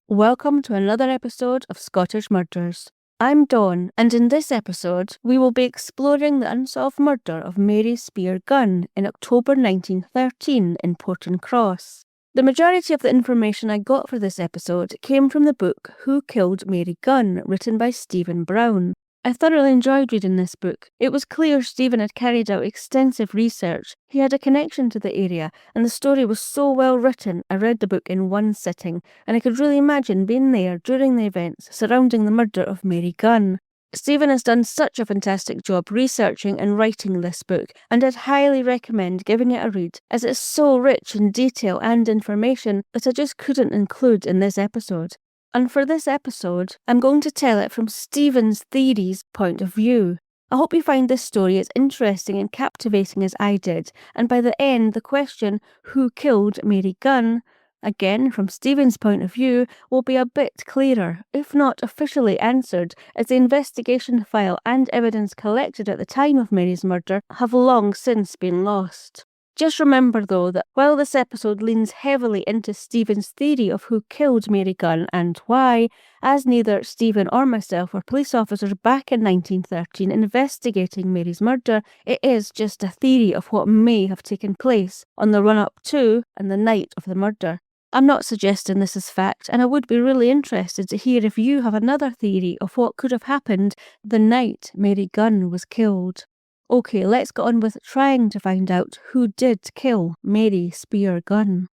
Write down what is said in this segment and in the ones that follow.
Welcome to another episode of Scottish Murders. I'm Dawn, and in this episode, we will be exploring the unsolved murder of Mary Spear Gunn in October 1913 in Portencross. The majority of the information I got for this episode came from the book Who Killed Mary Gunn, written by Stephen Brown. I thoroughly enjoyed reading this book. It was clear Stephen had carried out extensive research. He had a connection to the area, and the story was so well written. I read the book in one sitting, and I could really imagine being there during the events surrounding the murder of Mary Gunn. Stephen has done such a fantastic job researching and writing this book, and I'd highly recommend giving it a read, as it's so rich in detail and information that I just couldn't include in this episode. And for this episode, I'm going to tell it from Stephen's theory's point of view. I hope you find this story as interesting and captivating as I did, and by the end, the question, who killed Mary Gunn, again from Stephen's point of view, will be a bit clearer, if not officially answered, as the investigation file and evidence collected at the time of Mary's murder have long since been lost. Just remember though that while this episode leans heavily into Stephen's theory of who killed Mary Gunn and why, as neither Stephen or myself were police officers back in 1913 investigating Mary's murder, it is just a theory of what may have taken place on the run-up to and the night of the murder. I'm not suggesting this is fact, and I would be really interested to hear if you have another theory of what could have happened the night Mary Gunn was killed. Okay, let's get on with trying to find out who did kill Mary Spear Gunn.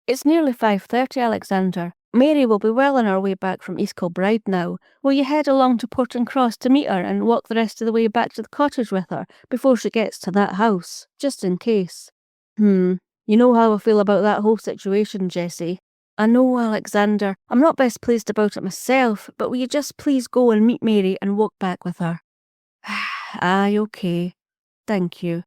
It's nearly 5:30, Alexander. Mary will be well on her way back from East Kilbride now. Will you head along to Portencross to meet her and walk the rest of the way back to the cottage with her before she gets to that house, just in case? You know how I feel about that whole situation, Jessie. I know, Alexander. I'm not best pleased about it myself, but will you just please go and meet Mary and walk back with her? Aye, okay. Thank you.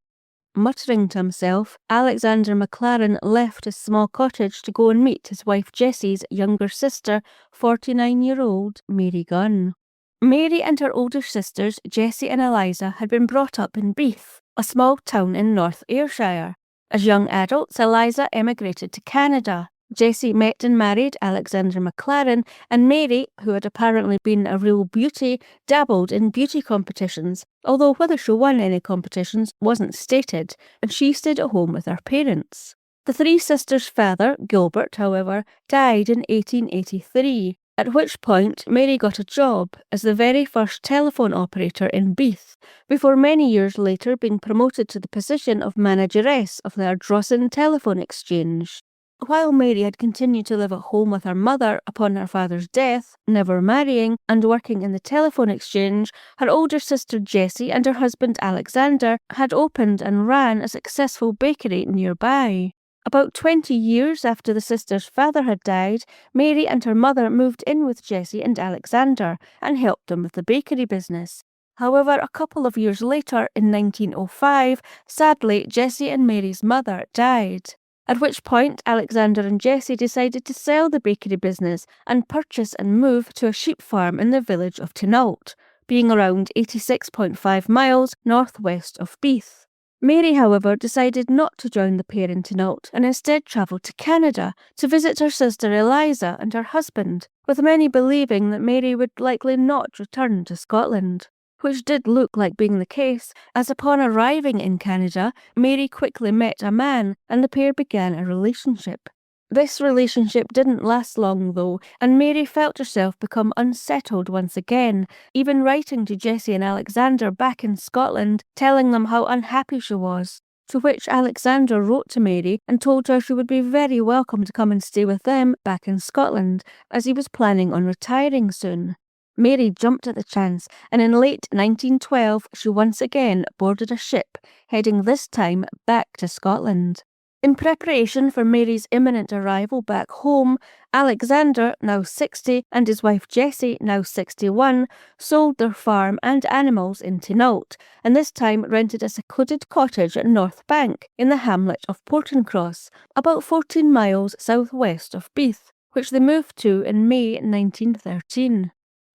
Muttering to himself, Alexander McLaren left his small cottage to go and meet his wife Jessie's younger sister, 49-year-old Mary Gunn. Mary and her older sisters, Jessie and Eliza, had been brought up in Beath, a small town in North Ayrshire. As young adults, Eliza emigrated to Canada. Jessie met and married Alexander McLaren, and Mary, who had apparently been a real beauty, dabbled in beauty competitions, although whether she won any competitions wasn't stated, and she stayed at home with her parents. The three sisters' father, Gilbert, however, died in 1883, at which point Mary got a job as the very first telephone operator in Beath, before many years later being promoted to the position of manageress of the Ardrossan Telephone Exchange. While Mary had continued to live at home with her mother upon her father's death, never marrying and working in the telephone exchange, her older sister Jessie and her husband Alexander had opened and ran a successful bakery nearby. About 20 years after the sister's father had died, Mary and her mother moved in with Jessie and Alexander and helped them with the bakery business. However, a couple of years later, in 1905, sadly, Jessie and Mary's mother died. At which point, Alexander and Jessie decided to sell the bakery business and purchase and move to a sheep farm in the village of Tinault, being around 86.5 miles northwest of Beath. Mary, however, decided not to join the pair in Tinault and instead travelled to Canada to visit her sister Eliza and her husband, with many believing that Mary would likely not return to Scotland. Which did look like being the case, as upon arriving in Canada, Mary quickly met a man and the pair began a relationship. This relationship didn't last long though, and Mary felt herself become unsettled once again, even writing to Jessie and Alexander back in Scotland, telling them how unhappy she was. To which Alexander wrote to Mary and told her she would be very welcome to come and stay with them back in Scotland, as he was planning on retiring soon. Mary jumped at the chance, and in late 1912 she once again boarded a ship, heading this time back to Scotland. In preparation for Mary's imminent arrival back home, Alexander, now 60, and his wife Jessie, now 61, sold their farm and animals in Tinault, and this time rented a secluded cottage at North Bank in the hamlet of Portencross, about 14 miles southwest of Beath, which they moved to in May 1913.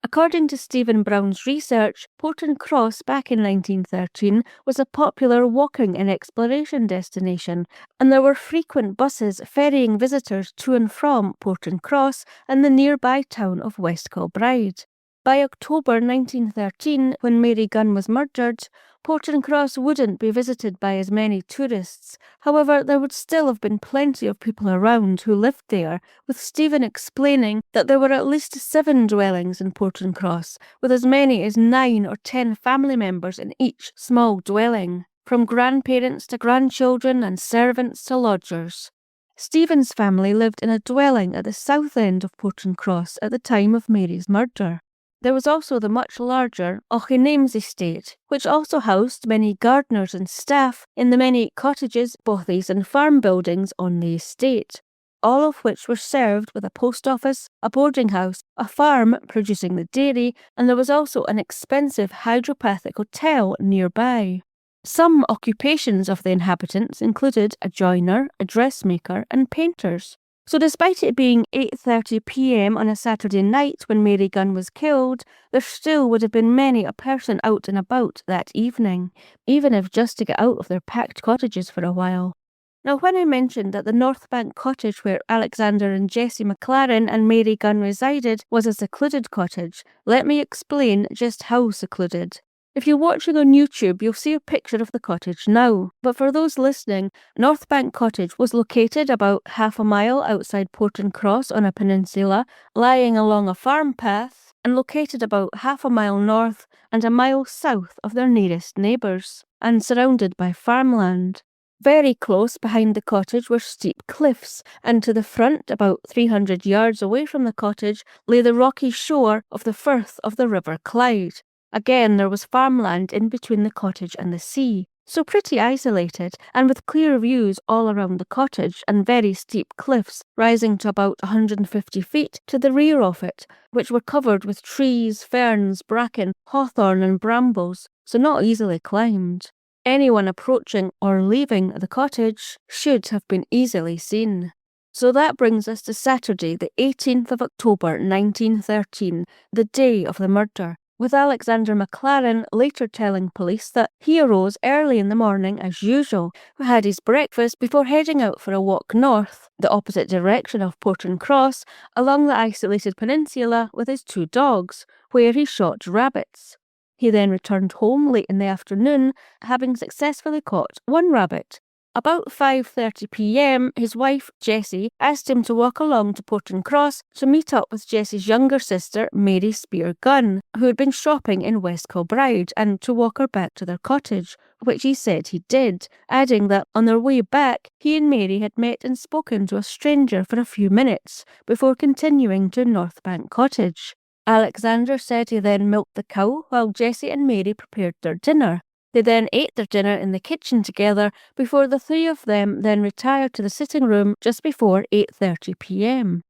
According to Stephen Brown's research, Portencross back in 1913 was a popular walking and exploration destination, and there were frequent buses ferrying visitors to and from Portencross and the nearby town of West Kilbride. By October 1913, when Mary Gunn was murdered, Portencross wouldn't be visited by as many tourists. However, there would still have been plenty of people around who lived there, with Stephen explaining that there were at least 7 dwellings in Portencross, with as many as 9 or 10 family members in each small dwelling, from grandparents to grandchildren and servants to lodgers. Stephen's family lived in a dwelling at the south end of Portencross at the time of Mary's murder. There was also the much larger Auchinames estate, which also housed many gardeners and staff in the many cottages, bothies and farm buildings on the estate, all of which were served with a post office, a boarding house, a farm producing the dairy, and there was also an expensive hydropathic hotel nearby. Some occupations of the inhabitants included a joiner, a dressmaker and painters. So despite it being 8:30 p.m. on a Saturday night when Mary Gunn was killed, there still would have been many a person out and about that evening, even if just to get out of their packed cottages for a while. Now, when I mentioned that the North Bank Cottage where Alexander and Jessie McLaren and Mary Gunn resided was a secluded cottage, let me explain just how secluded. If you're watching on YouTube, you'll see a picture of the cottage now, but for those listening, North Bank Cottage was located about half a mile outside Portencross on a peninsula, lying along a farm path, and located about half a mile north and a mile south of their nearest neighbours, and surrounded by farmland. Very close behind the cottage were steep cliffs, and to the front, about 300 yards away from the cottage, lay the rocky shore of the firth of the River Clyde. Again, there was farmland in between the cottage and the sea, so pretty isolated, and with clear views all around the cottage and very steep cliffs rising to about 150 feet to the rear of it, which were covered with trees, ferns, bracken, hawthorn and brambles, so not easily climbed. Anyone approaching or leaving the cottage should have been easily seen. So that brings us to Saturday, the 18th of October 1913, the day of the murder, with Alexander McLaren later telling police that he arose early in the morning as usual, had his breakfast before heading out for a walk north, the opposite direction of Portencross, along the isolated peninsula with his 2 dogs, where he shot rabbits. He then returned home late in the afternoon, having successfully caught 1 rabbit. About 5:30 p.m, his wife, Jessie, asked him to walk along to Portencross to meet up with Jessie's younger sister, Mary Spear Gunn, who had been shopping in West Kilbride, and to walk her back to their cottage, which he said he did, adding that on their way back, he and Mary had met and spoken to a stranger for a few minutes before continuing to North Bank Cottage. Alexander said he then milked the cow while Jessie and Mary prepared their dinner. They then ate their dinner in the kitchen together before the 3 of them then retired to the sitting room just before 8:30 p.m.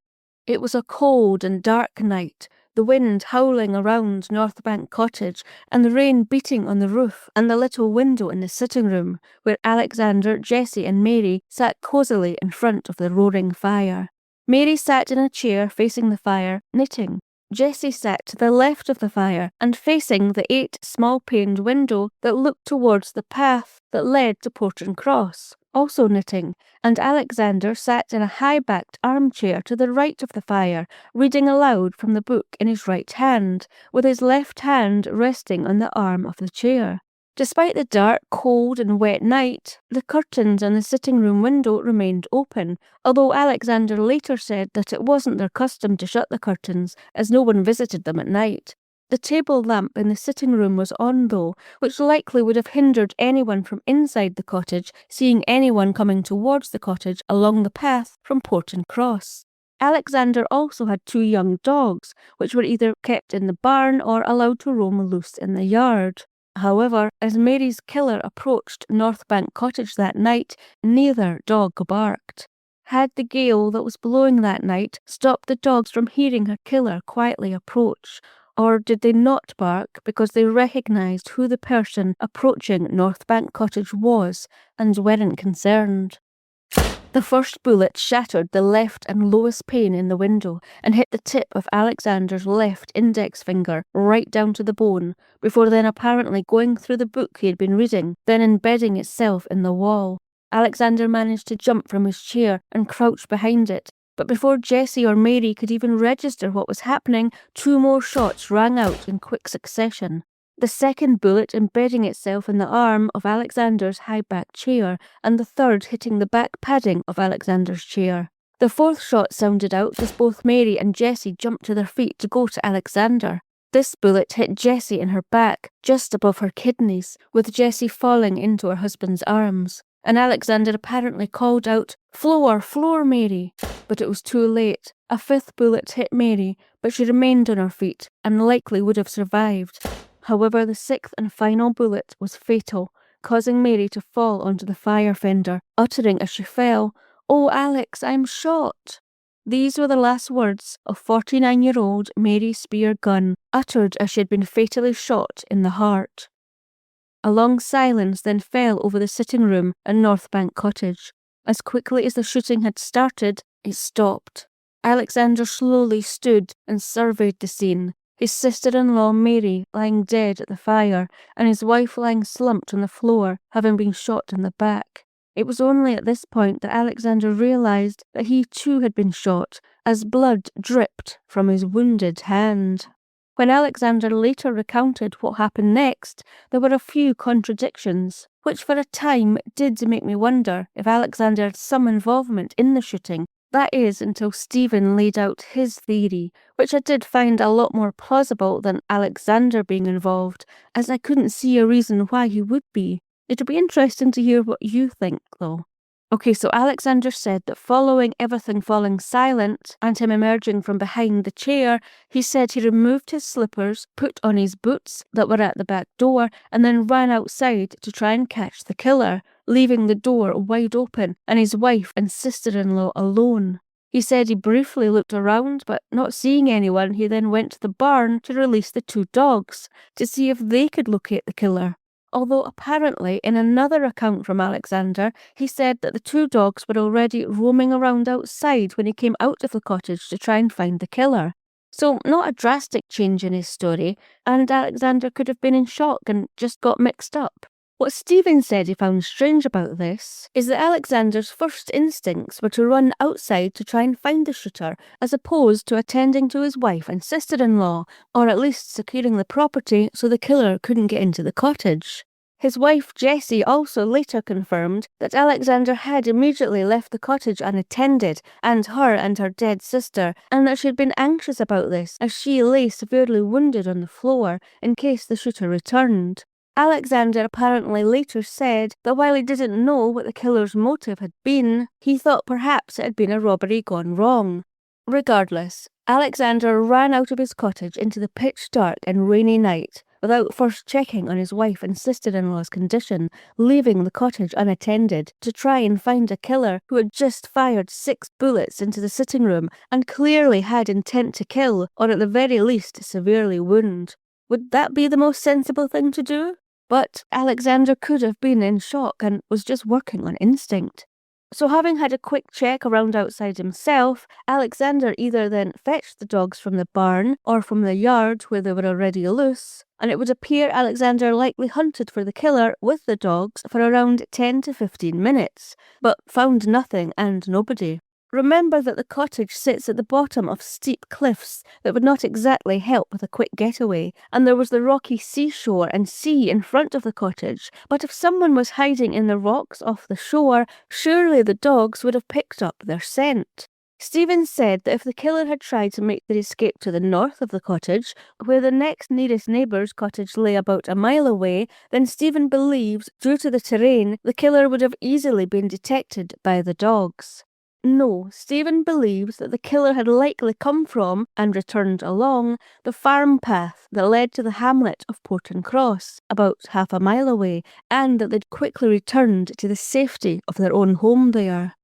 It was a cold and dark night, the wind howling around North Bank Cottage and the rain beating on the roof and the little window in the sitting room where Alexander, Jessie and Mary sat cosily in front of the roaring fire. Mary sat in a chair facing the fire, knitting. Jessie sat to the left of the fire and facing the 8 small-paned window that looked towards the path that led to Portencross, also knitting, and Alexander sat in a high-backed armchair to the right of the fire, reading aloud from the book in his right hand, with his left hand resting on the arm of the chair. Despite the dark, cold and wet night, the curtains on the sitting room window remained open, although Alexander later said that it wasn't their custom to shut the curtains, as no one visited them at night. The table lamp in the sitting room was on though, which likely would have hindered anyone from inside the cottage seeing anyone coming towards the cottage along the path from Portencross. Alexander also had 2 young dogs, which were either kept in the barn or allowed to roam loose in the yard. However, as Mary's killer approached North Bank Cottage that night, neither dog barked. Had the gale that was blowing that night stopped the dogs from hearing her killer quietly approach? Or did they not bark because they recognised who the person approaching North Bank Cottage was and weren't concerned? The first bullet shattered the left and lowest pane in the window and hit the tip of Alexander's left index finger right down to the bone, before then apparently going through the book he had been reading, then embedding itself in the wall. Alexander managed to jump from his chair and crouch behind it, but before Jessie or Mary could even register what was happening, 2 more shots rang out in quick succession. The second bullet embedding itself in the arm of Alexander's high-back chair, and the third hitting the back padding of Alexander's chair. The fourth shot sounded out as both Mary and Jessie jumped to their feet to go to Alexander. This bullet hit Jessie in her back, just above her kidneys, with Jessie falling into her husband's arms. And Alexander apparently called out, "Floor, floor, Mary!" But it was too late. A fifth bullet hit Mary, but she remained on her feet, and likely would have survived. However, the sixth and final bullet was fatal, causing Mary to fall onto the fire fender, uttering as she fell, "Oh, Alex, I'm shot!" These were the last words of 49-year-old Mary Spear Gunn, uttered as she had been fatally shot in the heart. A long silence then fell over the sitting room in North Bank Cottage. As quickly as the shooting had started, it stopped. Alexander slowly stood and surveyed the scene, his sister-in-law Mary lying dead at the fire, and his wife lying slumped on the floor, having been shot in the back. It was only at this point that Alexander realised that he too had been shot, as blood dripped from his wounded hand. When Alexander later recounted what happened next, there were a few contradictions, which for a time did make me wonder if Alexander had some involvement in the shooting. That is, until Stephen laid out his theory, which I did find a lot more plausible than Alexander being involved, as I couldn't see a reason why he would be. It'll be interesting to hear what you think, though. Okay, so Alexander said that following everything falling silent and him emerging from behind the chair, he said he removed his slippers, put on his boots that were at the back door, and then ran outside to try and catch the killer, leaving the door wide open and his wife and sister-in-law alone. He said he briefly looked around, but not seeing anyone, he then went to the barn to release the 2 dogs to see if they could locate the killer. Although apparently in another account from Alexander, he said that the 2 dogs were already roaming around outside when he came out of the cottage to try and find the killer. So not a drastic change in his story, and Alexander could have been in shock and just got mixed up. What Stephen said he found strange about this is that Alexander's first instincts were to run outside to try and find the shooter, as opposed to attending to his wife and sister-in-law, or at least securing the property so the killer couldn't get into the cottage. His wife Jessie also later confirmed that Alexander had immediately left the cottage unattended, and her dead sister, and that she had been anxious about this as she lay severely wounded on the floor in case the shooter returned. Alexander apparently later said that while he didn't know what the killer's motive had been, he thought perhaps it had been a robbery gone wrong. Regardless, Alexander ran out of his cottage into the pitch dark and rainy night, without first checking on his wife and sister-in-law's condition, leaving the cottage unattended to try and find a killer who had just fired 6 bullets into the sitting room and clearly had intent to kill, or at the very least severely wound. Would that be the most sensible thing to do? But Alexander could have been in shock and was just working on instinct. So having had a quick check around outside himself, Alexander either then fetched the dogs from the barn or from the yard where they were already loose, and it would appear Alexander likely hunted for the killer with the dogs for around 10 to 15 minutes, but found nothing and nobody. Remember that the cottage sits at the bottom of steep cliffs that would not exactly help with a quick getaway, and there was the rocky seashore and sea in front of the cottage, but if someone was hiding in the rocks off the shore, surely the dogs would have picked up their scent. Stephen said that if the killer had tried to make their escape to the north of the cottage, where the next nearest neighbour's cottage lay about a mile away, then Stephen believes, due to the terrain, the killer would have easily been detected by the dogs. No, Stephen believes that the killer had likely come from, and returned along, the farm path that led to the hamlet of Portencross, about half a mile away, and that they'd quickly returned to the safety of their own home there.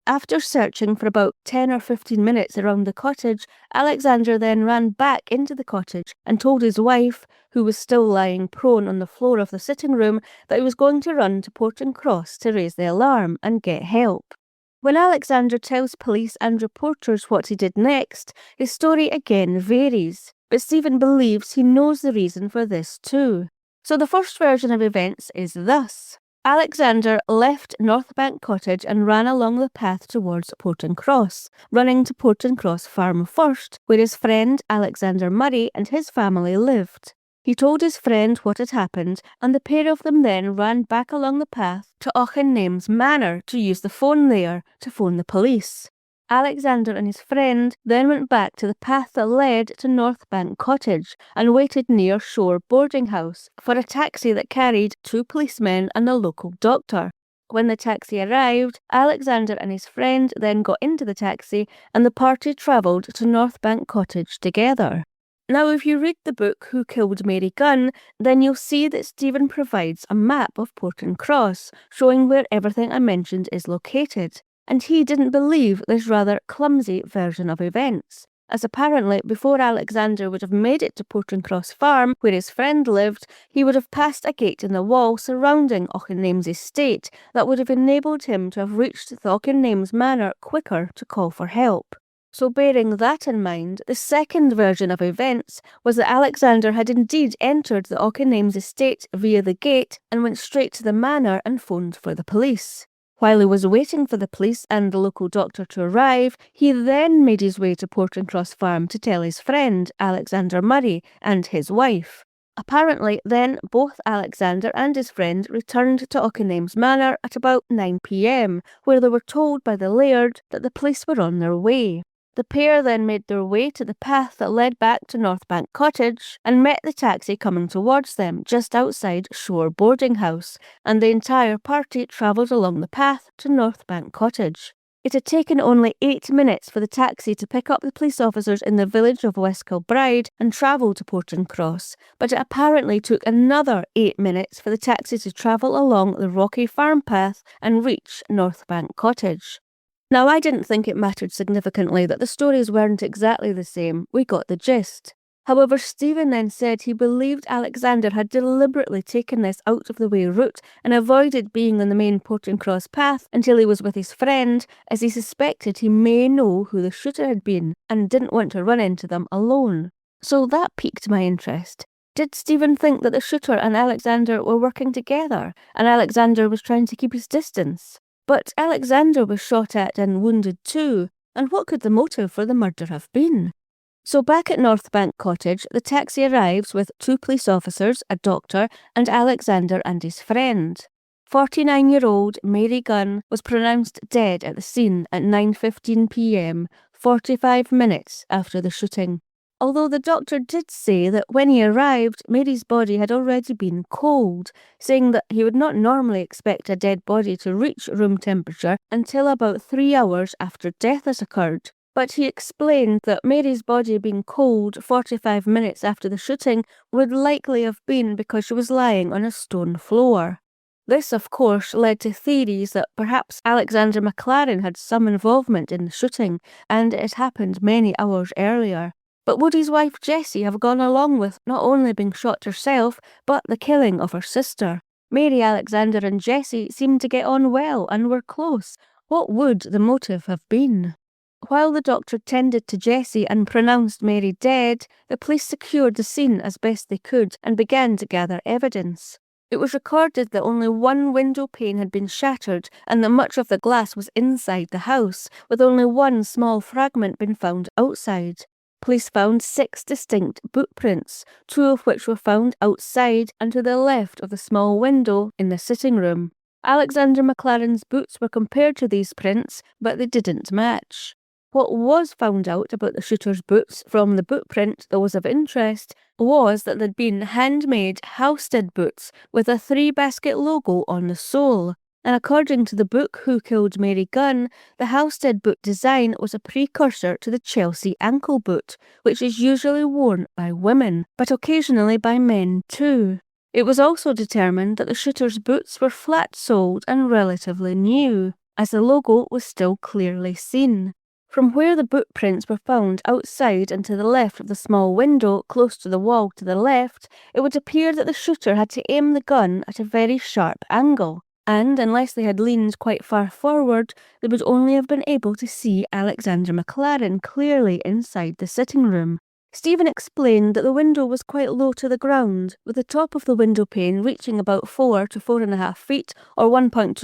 After searching for about 10 or 15 minutes around the cottage, Alexander then ran back into the cottage and told his wife, who was still lying prone on the floor of the sitting room, that he was going to run to Portencross to raise the alarm and get help. When Alexander tells police and reporters what he did next, his story again varies, but Stephen believes he knows the reason for this too. So the first version of events is thus. Alexander left North Bank Cottage and ran along the path towards Portencross, running to Portencross Farm first, where his friend Alexander Murray and his family lived. He told his friend what had happened, and the pair of them then ran back along the path to Auchennames Manor to use the phone there to phone the police. Alexander and his friend then went back to the path that led to North Bank Cottage and waited near Shore boarding house for a taxi that carried 2 policemen and a local doctor. When the taxi arrived, Alexander and his friend then got into the taxi and the party travelled to North Bank Cottage together. Now, if you read the book Who Killed Mary Gunn, then you'll see that Stephen provides a map of Portencross, showing where everything I mentioned is located. And he didn't believe this rather clumsy version of events, as apparently before Alexander would have made it to Portencross Farm, where his friend lived, he would have passed a gate in the wall surrounding Auchennames' estate that would have enabled him to have reached the Auchennames Manor quicker to call for help. So bearing that in mind, the second version of events was that Alexander had indeed entered the Auchennames estate via the gate and went straight to the manor and phoned for the police. While he was waiting for the police and the local doctor to arrive, he then made his way to Portencross Farm to tell his friend, Alexander Murray, and his wife. Apparently, then, both Alexander and his friend returned to Auchennames Manor at about 9 p.m, where they were told by the laird that the police were on their way. The pair then made their way to the path that led back to North Bank Cottage and met the taxi coming towards them just outside Shore boarding house, and the entire party travelled along the path to North Bank Cottage. It had taken only 8 minutes for the taxi to pick up the police officers in the village of West Kilbride and travel to Portencross, but it apparently took another 8 minutes for the taxi to travel along the rocky farm path and reach North Bank Cottage. Now, I didn't think it mattered significantly that the stories weren't exactly the same. We got the gist. However, Stephen then said he believed Alexander had deliberately taken this out-of-the-way route and avoided being on the main Portencross path until he was with his friend, as he suspected he may know who the shooter had been and didn't want to run into them alone. So that piqued my interest. Did Stephen think that the shooter and Alexander were working together, and Alexander was trying to keep his distance? But Alexander was shot at and wounded too, and what could the motive for the murder have been? So back at North Bank Cottage, the taxi arrives with 2 police officers, a doctor, and Alexander and his friend. 49-year-old Mary Gunn was pronounced dead at the scene at 9:15 p.m, 45 minutes after the shooting. Although the doctor did say that when he arrived, Mary's body had already been cold, saying that he would not normally expect a dead body to reach room temperature until about 3 hours after death has occurred. But he explained that Mary's body being cold 45 minutes after the shooting would likely have been because she was lying on a stone floor. This, of course, led to theories that perhaps Alexander McLaren had some involvement in the shooting, and it had happened many hours earlier. But would his wife Jessie have gone along with not only being shot herself, but the killing of her sister? Mary, Alexander and Jessie seemed to get on well and were close. What would the motive have been? While the doctor tended to Jessie and pronounced Mary dead, the police secured the scene as best they could and began to gather evidence. It was recorded that only one window pane had been shattered and that much of the glass was inside the house, with only one small fragment being found outside. Police found 6 distinct boot prints, 2 of which were found outside and to the left of the small window in the sitting room. Alexander McLaren's boots were compared to these prints, but they didn't match. What was found out about the shooter's boots from the boot print that was of interest was that they'd been handmade Halstead boots with a 3-basket logo on the sole, and according to the book Who Killed Mary Gunn, the Halstead boot design was a precursor to the Chelsea ankle boot, which is usually worn by women, but occasionally by men too. It was also determined that the shooter's boots were flat-soled and relatively new, as the logo was still clearly seen. From where the boot prints were found outside and to the left of the small window close to the wall to the left, it would appear that the shooter had to aim the gun at a very sharp angle, and unless they had leaned quite far forward, they would only have been able to see Alexander McLaren clearly inside the sitting room. Stephen explained that the window was quite low to the ground, with the top of the window pane reaching about 4 to 4.5 feet or 1.21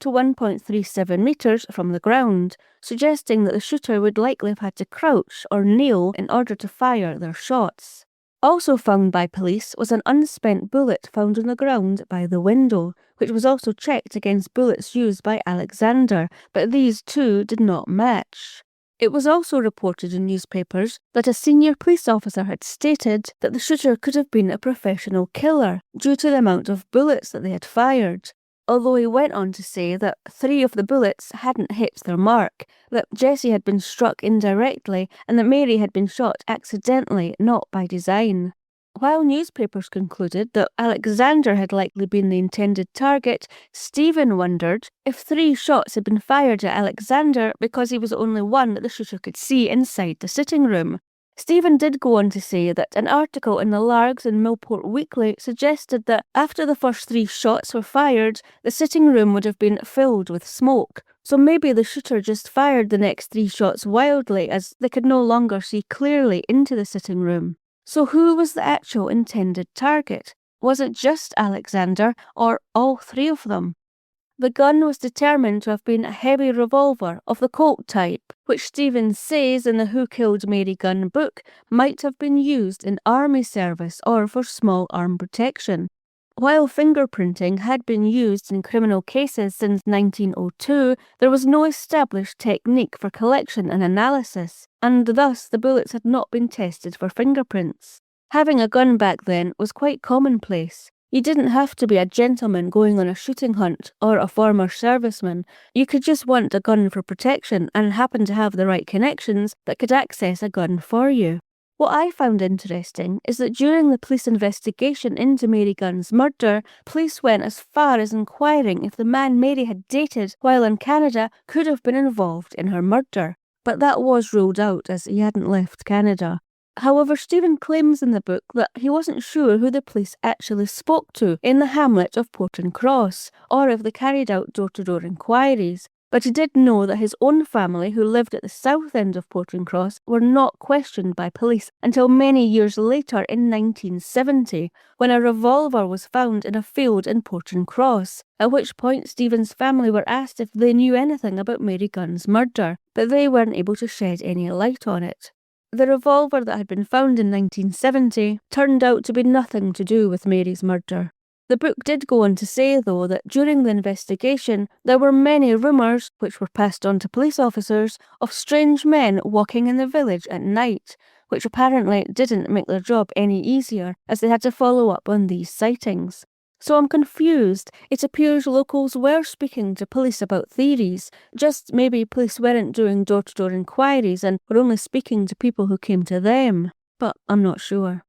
to 1.37 metres from the ground, suggesting that the shooter would likely have had to crouch or kneel in order to fire their shots. Also found by police was an unspent bullet found on the ground by the window, which was also checked against bullets used by Alexander, but these too did not match. It was also reported in newspapers that a senior police officer had stated that the shooter could have been a professional killer due to the amount of bullets that they had fired, although he went on to say that 3 of the bullets hadn't hit their mark, that Jessie had been struck indirectly, and that Mary had been shot accidentally, not by design. While newspapers concluded that Alexander had likely been the intended target, Stephen wondered if 3 shots had been fired at Alexander because he was the only one that the shooter could see inside the sitting room. Stephen did go on to say that an article in the Largs and Millport Weekly suggested that after the first 3 shots were fired, the sitting room would have been filled with smoke. So maybe the shooter just fired the next 3 shots wildly as they could no longer see clearly into the sitting room. So who was the actual intended target? Was it just Alexander or all 3 of them? The gun was determined to have been a heavy revolver of the Colt type, which Stephen says in the Who Killed Mary Gunn book might have been used in army service or for small arm protection. While fingerprinting had been used in criminal cases since 1902, there was no established technique for collection and analysis, and thus the bullets had not been tested for fingerprints. Having a gun back then was quite commonplace. You didn't have to be a gentleman going on a shooting hunt or a former serviceman. You could just want a gun for protection and happen to have the right connections that could access a gun for you. What I found interesting is that during the police investigation into Mary Gunn's murder, police went as far as inquiring if the man Mary had dated while in Canada could have been involved in her murder, but that was ruled out as he hadn't left Canada. However, Stephen claims in the book that he wasn't sure who the police actually spoke to in the hamlet of Portencross, or if they carried out door-to-door inquiries. But he did know that his own family, who lived at the south end of Portencross, were not questioned by police until many years later in 1970, when a revolver was found in a field in Portencross, at which point Stephen's family were asked if they knew anything about Mary Gunn's murder, but they weren't able to shed any light on it. The revolver that had been found in 1970 turned out to be nothing to do with Mary's murder. The book did go on to say, though, that during the investigation there were many rumours, which were passed on to police officers, of strange men walking in the village at night, which apparently didn't make their job any easier, as they had to follow up on these sightings. So I'm confused. It appears locals were speaking to police about theories, just maybe police weren't doing door-to-door inquiries and were only speaking to people who came to them. But I'm not sure.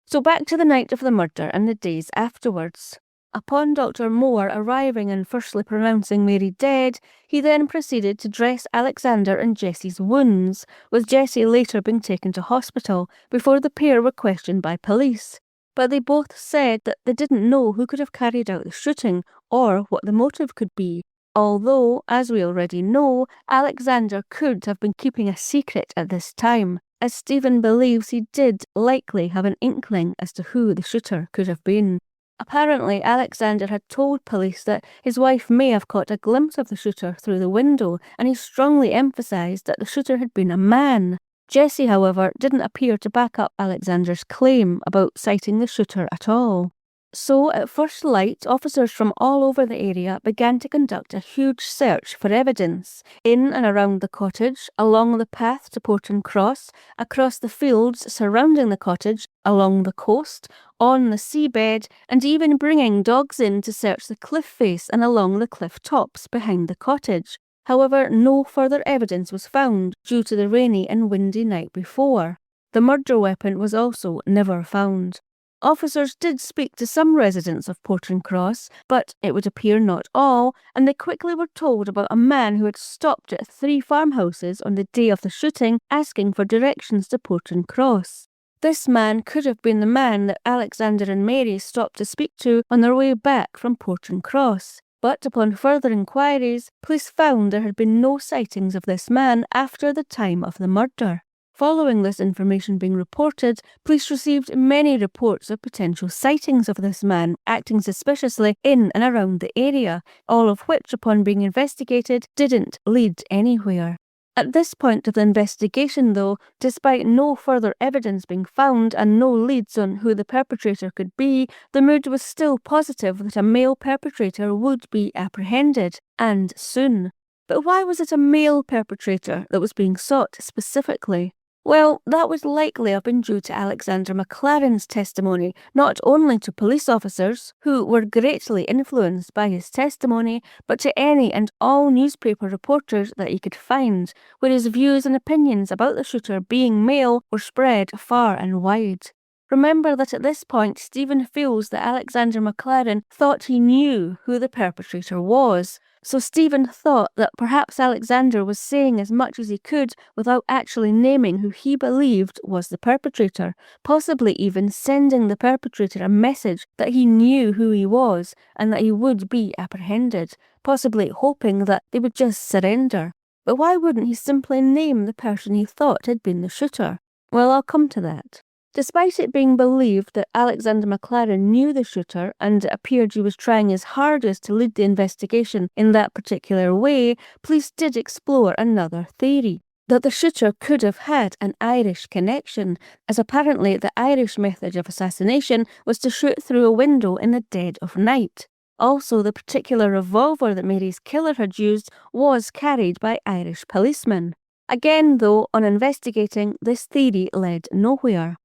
So back to the night of the murder and the days afterwards. Upon Dr. Moore arriving and firstly pronouncing Mary dead, he then proceeded to dress Alexander and Jessie's wounds, with Jessie later being taken to hospital before the pair were questioned by police. But they both said that they didn't know who could have carried out the shooting or what the motive could be, although, as we already know, Alexander could have been keeping a secret at this time, as Stephen believes he did likely have an inkling as to who the shooter could have been. Apparently, Alexander had told police that his wife may have caught a glimpse of the shooter through the window, and he strongly emphasised that the shooter had been a man. Jessie, however, didn't appear to back up Alexander's claim about sighting the shooter at all. So, at first light, officers from all over the area began to conduct a huge search for evidence in and around the cottage, along the path to Portencross, across the fields surrounding the cottage, along the coast, on the seabed, and even bringing dogs in to search the cliff face and along the cliff tops behind the cottage. However, no further evidence was found due to the rainy and windy night before. The murder weapon was also never found. Officers did speak to some residents of Portencross, but it would appear not all, and they quickly were told about a man who had stopped at 3 farmhouses on the day of the shooting asking for directions to Portencross. This man could have been the man that Alexander and Mary stopped to speak to on their way back from Portencross. But upon further inquiries, police found there had been no sightings of this man after the time of the murder. Following this information being reported, police received many reports of potential sightings of this man acting suspiciously in and around the area, all of which, upon being investigated, didn't lead anywhere. At this point of the investigation, though, despite no further evidence being found and no leads on who the perpetrator could be, the mood was still positive that a male perpetrator would be apprehended, and soon. But why was it a male perpetrator that was being sought specifically? Well, that would likely have been due to Alexander McLaren's testimony, not only to police officers, who were greatly influenced by his testimony, but to any and all newspaper reporters that he could find, where his views and opinions about the shooter being male were spread far and wide. Remember that at this point, Stephen feels that Alexander McLaren thought he knew who the perpetrator was. So Stephen thought that perhaps Alexander was saying as much as he could without actually naming who he believed was the perpetrator, possibly even sending the perpetrator a message that he knew who he was and that he would be apprehended, possibly hoping that they would just surrender. But why wouldn't he simply name the person he thought had been the shooter? Well, I'll come to that. Despite it being believed that Alexander McLaren knew the shooter and it appeared he was trying his hardest to lead the investigation in that particular way, police did explore another theory, that the shooter could have had an Irish connection, as apparently the Irish method of assassination was to shoot through a window in the dead of night. Also, the particular revolver that Mary's killer had used was carried by Irish policemen. Again, though, on investigating, this theory led nowhere.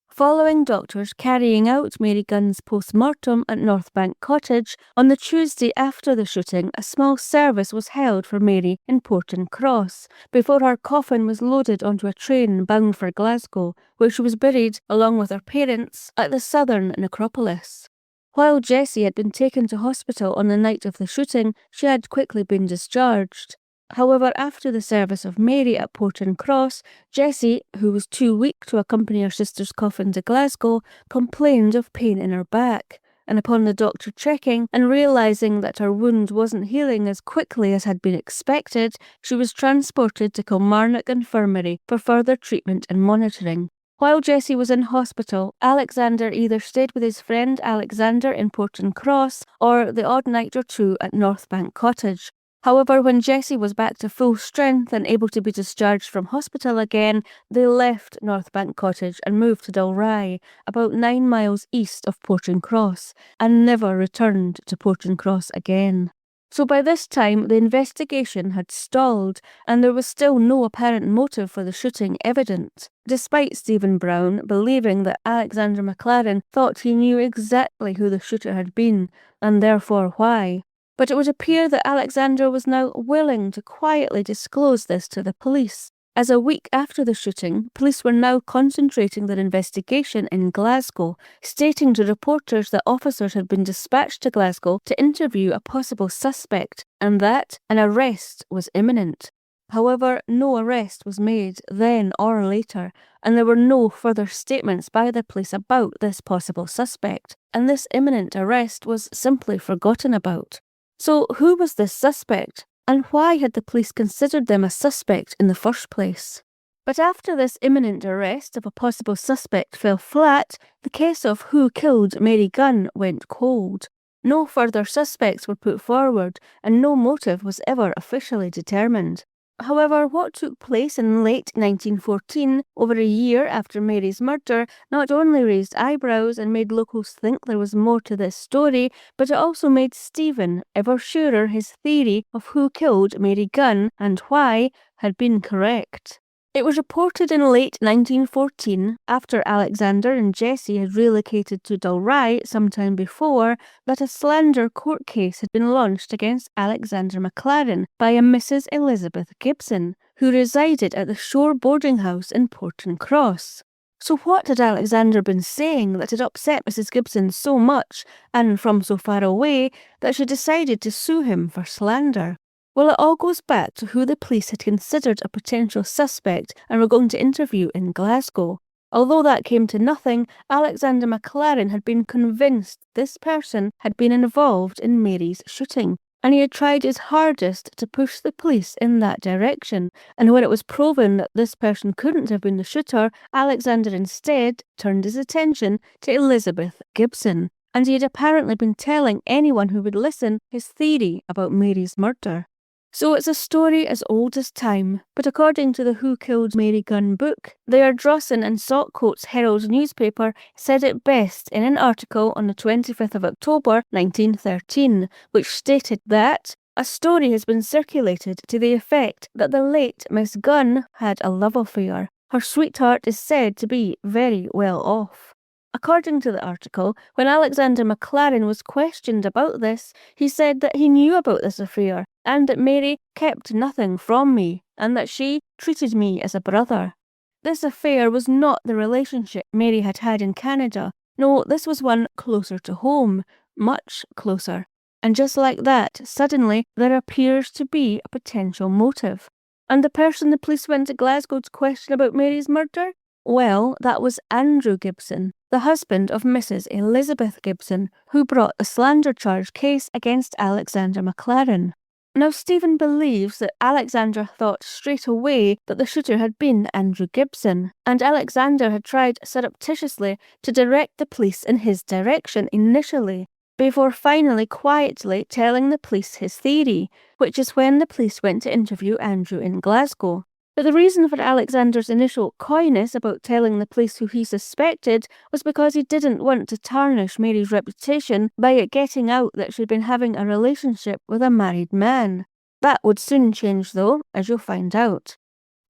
Following doctors carrying out Mary Gunn's post-mortem at North Bank Cottage, on the Tuesday after the shooting, a small service was held for Mary in Portencross, before her coffin was loaded onto a train bound for Glasgow, where she was buried, along with her parents, at the Southern Necropolis. While Jessie had been taken to hospital on the night of the shooting, she had quickly been discharged. However, after the service of Mary at Portencross, Jessie, who was too weak to accompany her sister's coffin to Glasgow, complained of pain in her back, and upon the doctor checking and realising that her wound wasn't healing as quickly as had been expected, she was transported to Kilmarnock Infirmary for further treatment and monitoring. While Jessie was in hospital, Alexander either stayed with his friend Alexander in Portencross or the odd night or two at North Bank Cottage. However, when Jessie was back to full strength and able to be discharged from hospital again, they left North Bank Cottage and moved to Dalry, about 9 miles east of Portencross, and never returned to Portencross again. So by this time, the investigation had stalled, and there was still no apparent motive for the shooting evident, despite Stephen Brown believing that Alexander McLaren thought he knew exactly who the shooter had been, and therefore why. But it would appear that Alexander was now willing to quietly disclose this to the police, as a week after the shooting, police were now concentrating their investigation in Glasgow, stating to reporters that officers had been dispatched to Glasgow to interview a possible suspect, and that an arrest was imminent. However, no arrest was made then or later, and there were no further statements by the police about this possible suspect, and this imminent arrest was simply forgotten about. So who was this suspect, and why had the police considered them a suspect in the first place? But after this imminent arrest of a possible suspect fell flat, the case of who killed Mary Gunn went cold. No further suspects were put forward, and no motive was ever officially determined. However, what took place in late 1914, over a year after Mary's murder, not only raised eyebrows and made locals think there was more to this story, but it also made Stephen ever surer his theory of who killed Mary Gunn and why had been correct. It was reported in late 1914, after Alexander and Jessie had relocated to Dalry sometime before, that a slander court case had been launched against Alexander MacLaren by a Mrs. Elizabeth Gibson, who resided at the Shore boarding house in Portencross. So what had Alexander been saying that had upset Mrs. Gibson so much, and from so far away, that she decided to sue him for slander? Well, it all goes back to who the police had considered a potential suspect and were going to interview in Glasgow. Although that came to nothing, Alexander MacLaren had been convinced this person had been involved in Mary's shooting, and he had tried his hardest to push the police in that direction. And when it was proven that this person couldn't have been the shooter, Alexander instead turned his attention to Elizabeth Gibson, and he had apparently been telling anyone who would listen his theory about Mary's murder. So it's a story as old as time, but according to the Who Killed Mary Gunn book, the Ardrossan and Saltcoats Herald newspaper said it best in an article on the 25th of October 1913, which stated that a story has been circulated to the effect that the late Miss Gunn had a love affair. Her sweetheart is said to be very well off. According to the article, when Alexander MacLaren was questioned about this, he said that he knew about this affair and that Mary kept nothing from me and that she treated me as a brother. This affair was not the relationship Mary had had in Canada. No, this was one closer to home, much closer. And just like that, suddenly there appears to be a potential motive. And the person the police went to Glasgow to question about Mary's murder? Well, that was Andrew Gibson, the husband of Mrs. Elizabeth Gibson, who brought the slander charge case against Alexander MacLaren. Now, Stephen believes that Alexander thought straight away that the shooter had been Andrew Gibson, and Alexander had tried surreptitiously to direct the police in his direction initially, before finally quietly telling the police his theory, which is when the police went to interview Andrew in Glasgow. But the reason for Alexander's initial coyness about telling the police who he suspected was because he didn't want to tarnish Mary's reputation by it getting out that she'd been having a relationship with a married man. That would soon change though, as you'll find out.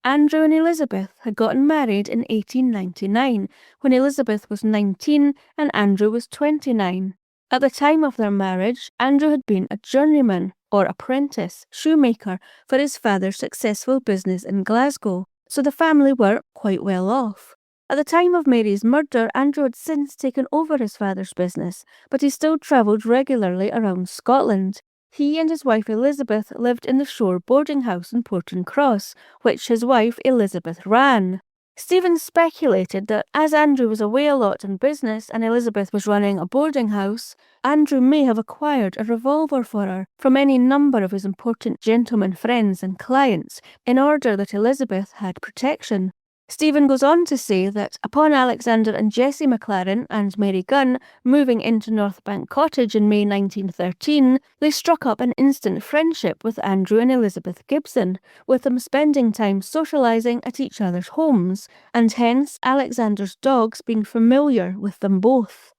Andrew and Elizabeth had gotten married in 1899, when Elizabeth was 19 and Andrew was 29. At the time of their marriage, Andrew had been a journeyman, or apprentice, shoemaker for his father's successful business in Glasgow, so the family were quite well off. At the time of Mary's murder, Andrew had since taken over his father's business, but he still travelled regularly around Scotland. He and his wife Elizabeth lived in the Shore boarding house in Portencross, which his wife Elizabeth ran. Stephen speculated that as Andrew was away a lot in business and Elizabeth was running a boarding house, Andrew may have acquired a revolver for her from any number of his important gentleman friends and clients in order that Elizabeth had protection. Stephen goes on to say that upon Alexander and Jessie MacLaren and Mary Gunn moving into North Bank Cottage in May 1913, they struck up an instant friendship with Andrew and Elizabeth Gibson, with them spending time socialising at each other's homes, and hence Alexander's dogs being familiar with them both.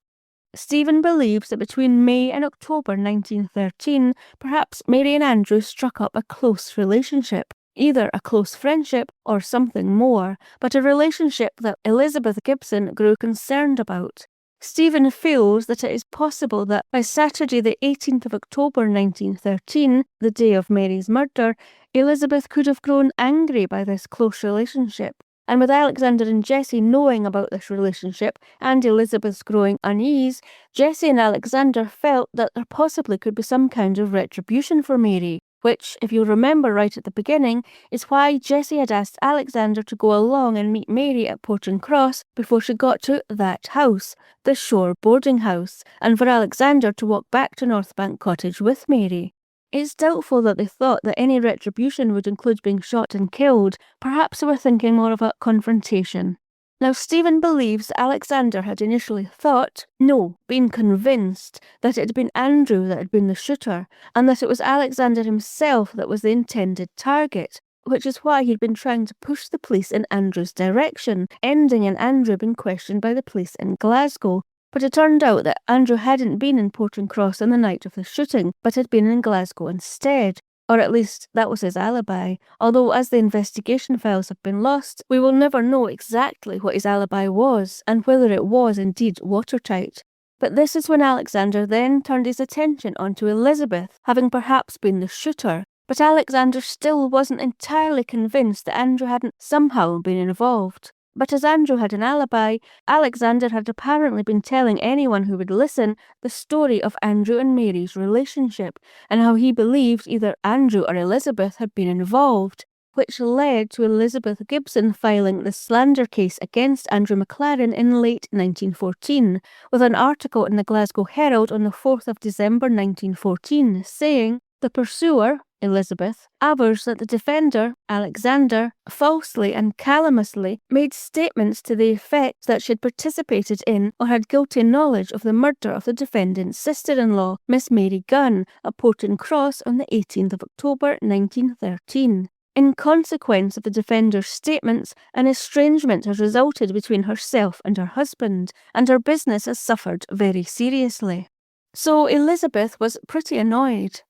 Stephen believes that between May and October 1913, perhaps Mary and Andrew struck up a close relationship. Either a close friendship or something more, but a relationship that Elizabeth Gibson grew concerned about. Stephen feels that it is possible that by Saturday the 18th of October 1913, the day of Mary's murder, Elizabeth could have grown angry by this close relationship. And with Alexander and Jessie knowing about this relationship and Elizabeth's growing unease, Jessie and Alexander felt that there possibly could be some kind of retribution for Mary, which, if you'll remember right at the beginning, is why Jessie had asked Alexander to go along and meet Mary at Portencross before she got to that house, the Shore boarding house, and for Alexander to walk back to North Bank Cottage with Mary. It's doubtful that they thought that any retribution would include being shot and killed. Perhaps they were thinking more of a confrontation. Now, Stephen believes Alexander had initially thought, no, been convinced, that it had been Andrew that had been the shooter, and that it was Alexander himself that was the intended target, which is why he'd been trying to push the police in Andrew's direction, ending in Andrew being questioned by the police in Glasgow. But it turned out that Andrew hadn't been in Portencross on the night of the shooting, but had been in Glasgow instead. Or at least that was his alibi, although as the investigation files have been lost, we will never know exactly what his alibi was, and whether it was indeed watertight. But this is when Alexander then turned his attention onto Elizabeth, having perhaps been the shooter. But Alexander still wasn't entirely convinced that Andrew hadn't somehow been involved. But as Andrew had an alibi, Alexander had apparently been telling anyone who would listen the story of Andrew and Mary's relationship, and how he believed either Andrew or Elizabeth had been involved, which led to Elizabeth Gibson filing the slander case against Andrew McLaren in late 1914, with an article in the Glasgow Herald on the 4th of December 1914 saying, "The pursuer, Elizabeth, avers that the defender, Alexander, falsely and calumniously made statements to the effect that she had participated in or had guilty knowledge of the murder of the defendant's sister-in-law, Miss Mary Gunn, at Portencross on the 18th of October 1913. In consequence of the defender's statements, an estrangement has resulted between herself and her husband, and her business has suffered very seriously." So Elizabeth was pretty annoyed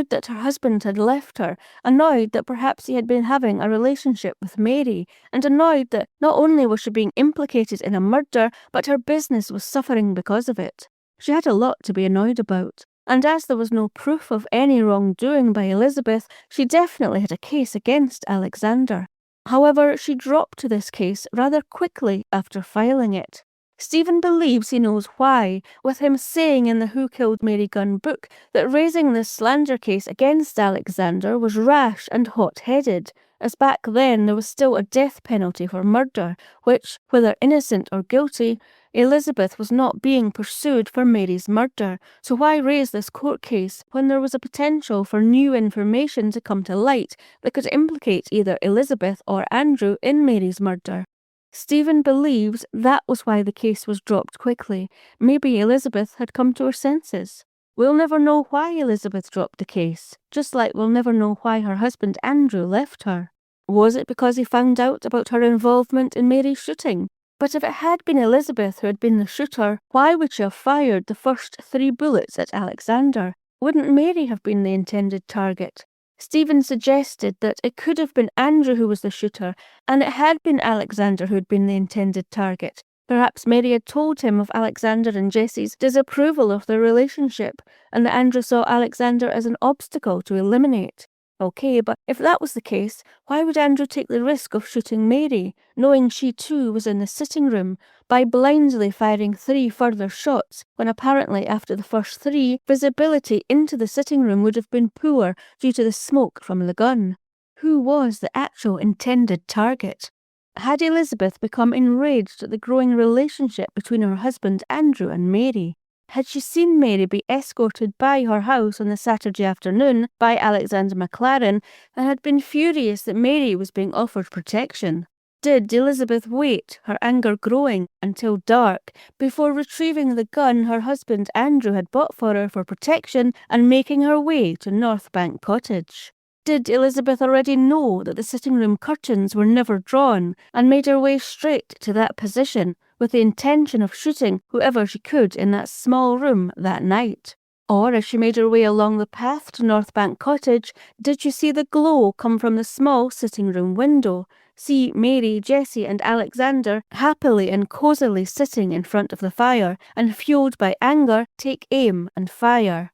that her husband had left her, annoyed that perhaps he had been having a relationship with Mary, and annoyed that not only was she being implicated in a murder, but her business was suffering because of it. She had a lot to be annoyed about, and as there was no proof of any wrongdoing by Elizabeth, she definitely had a case against Alexander. However, she dropped this case rather quickly after filing it. Stephen believes he knows why, with him saying in the Who Killed Mary Gunn book that raising this slander case against Alexander was rash and hot-headed, as back then there was still a death penalty for murder, which, whether innocent or guilty, Elizabeth was not being pursued for Mary's murder, so why raise this court case when there was a potential for new information to come to light that could implicate either Elizabeth or Andrew in Mary's murder? Stephen believes that was why the case was dropped quickly. Maybe Elizabeth had come to her senses. We'll never know why Elizabeth dropped the case, just like we'll never know why her husband Andrew left her. Was it because he found out about her involvement in Mary's shooting? But if it had been Elizabeth who had been the shooter, why would she have fired the first 3 bullets at Alexander? Wouldn't Mary have been the intended target? Stephen suggested that it could have been Andrew who was the shooter, and it had been Alexander who had been the intended target. Perhaps Mary had told him of Alexander and Jessie's disapproval of their relationship, and that Andrew saw Alexander as an obstacle to eliminate. Okay, but if that was the case, why would Andrew take the risk of shooting Mary, knowing she too was in the sitting room, by blindly firing 3 further shots, when apparently after the first 3, visibility into the sitting room would have been poor due to the smoke from the gun? Who was the actual intended target? Had Elizabeth become enraged at the growing relationship between her husband Andrew and Mary? Had she seen Mary be escorted by her house on the Saturday afternoon by Alexander McLaren and had been furious that Mary was being offered protection? Did Elizabeth wait, her anger growing, until dark before retrieving the gun her husband Andrew had bought for her for protection and making her way to North Bank Cottage? Did Elizabeth already know that the sitting room curtains were never drawn and made her way straight to that position with the intention of shooting whoever she could in that small room that night? Or as she made her way along the path to North Bank Cottage, did she see the glow come from the small sitting room window, see Mary, Jessie and Alexander happily and cosily sitting in front of the fire, and fueled by anger, take aim and fire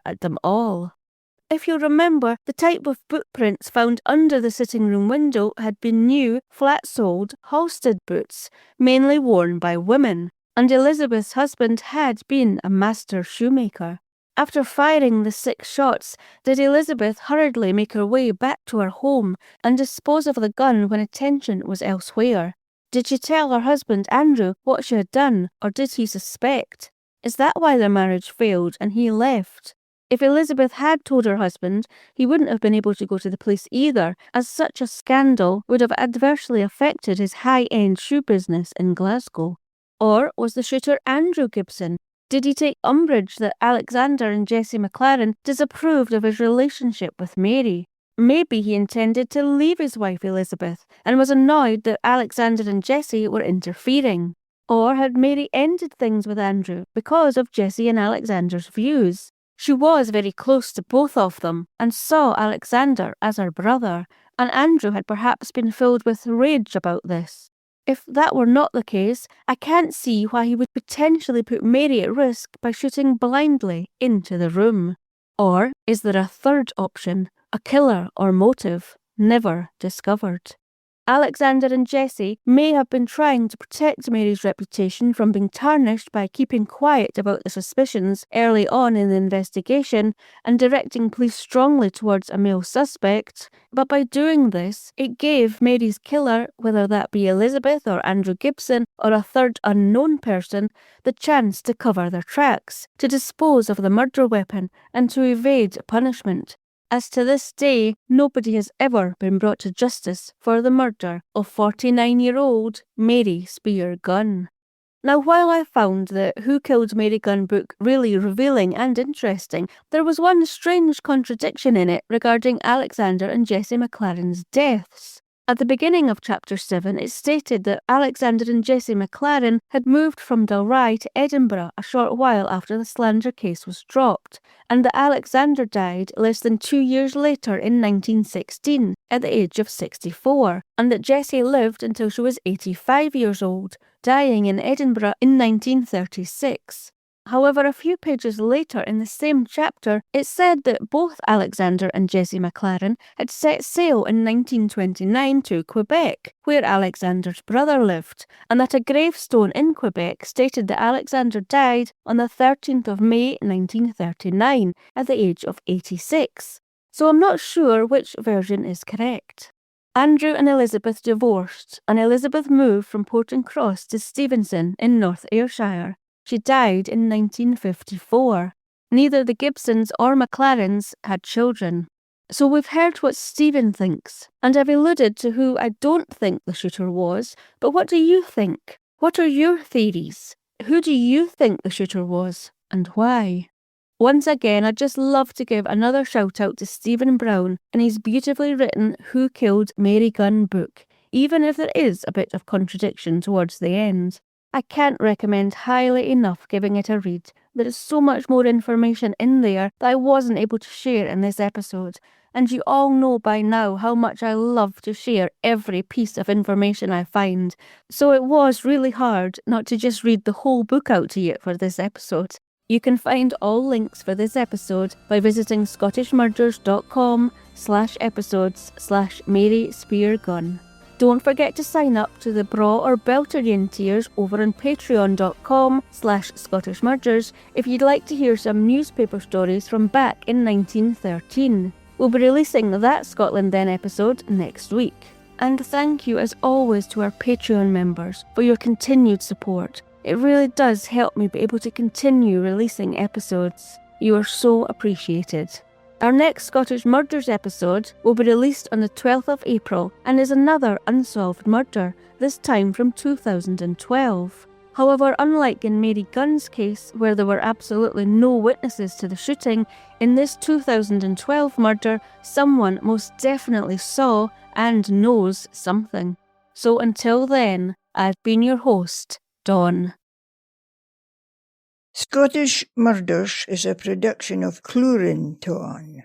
at them all? If you remember, the type of bootprints found under the sitting room window had been new, flat-soled, Halstead boots, mainly worn by women, and Elizabeth's husband had been a master shoemaker. After firing the 6 shots, did Elizabeth hurriedly make her way back to her home and dispose of the gun when attention was elsewhere? Did she tell her husband Andrew what she had done, or did he suspect? Is that why their marriage failed and he left? If Elizabeth had told her husband, he wouldn't have been able to go to the police either, as such a scandal would have adversely affected his high-end shoe business in Glasgow. Or was the shooter Andrew Gibson? Did he take umbrage that Alexander and Jessie McLaren disapproved of his relationship with Mary? Maybe he intended to leave his wife Elizabeth and was annoyed that Alexander and Jessie were interfering. Or had Mary ended things with Andrew because of Jessie and Alexander's views? She was very close to both of them and saw Alexander as her brother, and Andrew had perhaps been filled with rage about this. If that were not the case, I can't see why he would potentially put Mary at risk by shooting blindly into the room. Or is there a third option, a killer or motive, never discovered? Alexander and Jessie may have been trying to protect Mary's reputation from being tarnished by keeping quiet about the suspicions early on in the investigation and directing police strongly towards a male suspect, but by doing this, it gave Mary's killer, whether that be Elizabeth or Andrew Gibson or a third unknown person, the chance to cover their tracks, to dispose of the murder weapon, and to evade punishment. As to this day, nobody has ever been brought to justice for the murder of 49-year-old Mary Spear Gunn. Now, while I found the Who Killed Mary Gunn book really revealing and interesting, there was one strange contradiction in it regarding Alexander and Jessie McLaren's deaths. At the beginning of Chapter 7, it stated that Alexander and Jessie McLaren had moved from Dalry to Edinburgh a short while after the Slander case was dropped, and that Alexander died less than 2 years later in 1916, at the age of 64, and that Jessie lived until she was 85 years old, dying in Edinburgh in 1936. However, a few pages later in the same chapter, it said that both Alexander and Jessie McLaren had set sail in 1929 to Quebec, where Alexander's brother lived, and that a gravestone in Quebec stated that Alexander died on the 13th of May 1939, at the age of 86. So I'm not sure which version is correct. Andrew and Elizabeth divorced, and Elizabeth moved from Portencross to Stevenson in North Ayrshire. She died in 1954. Neither the Gibsons or McLarens had children. So we've heard what Stephen thinks, and I've alluded to who I don't think the shooter was, but what do you think? What are your theories? Who do you think the shooter was, and why? Once again, I'd just love to give another shout out to Stephen Brown and his beautifully written Who Killed Mary Gunn book, even if there is a bit of contradiction towards the end. I can't recommend highly enough giving it a read. There is so much more information in there that I wasn't able to share in this episode, and you all know by now how much I love to share every piece of information I find, so it was really hard not to just read the whole book out to you for this episode. You can find all links for this episode by visiting scottishmurders.com/episodes/Mary Spear Gunn. Don't forget to sign up to the Bra or Beltarian tiers over on patreon.com/scottishmurders if you'd like to hear some newspaper stories from back in 1913. We'll be releasing that Scotland Then episode next week. And thank you as always to our Patreon members for your continued support. It really does help me be able to continue releasing episodes. You are so appreciated. Our next Scottish Murders episode will be released on the 12th of April and is another unsolved murder, this time from 2012. However, unlike in Mary Gunn's case, where there were absolutely no witnesses to the shooting, in this 2012 murder, someone most definitely saw and knows something. So until then, I've been your host, Dawn. Scottish Murders is a production of Clurin Ton.